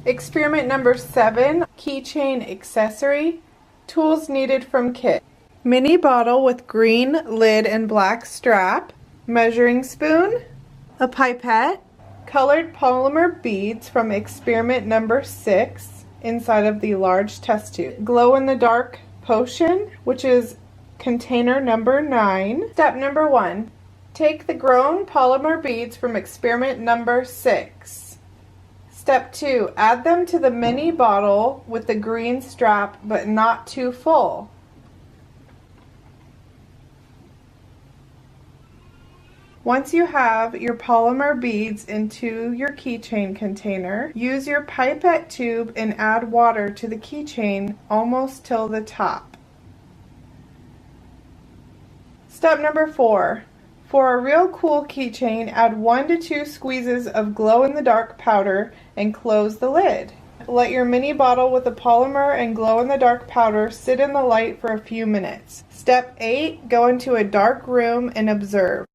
Experiment number 7, keychain accessory. Tools needed from kit. Mini bottle with green lid and black strap. Measuring spoon. A pipette. Colored polymer beads from experiment number 6 inside of the large test tube. Glow-in-the-dark potion, which is container number 9. Step number 1. Take the grown polymer beads from experiment number 6. Step 2. Add them to the mini bottle with the green strap, but not too full. Once you have your polymer beads into your keychain container, use your pipette tube and add water to the keychain almost till the top. Step number 4. For a real cool keychain, add 1 to 2 squeezes of glow-in-the-dark powder and close the lid. Let your mini bottle with the polymer and glow-in-the-dark powder sit in the light for a few minutes. Step 8. Go into a dark room and observe.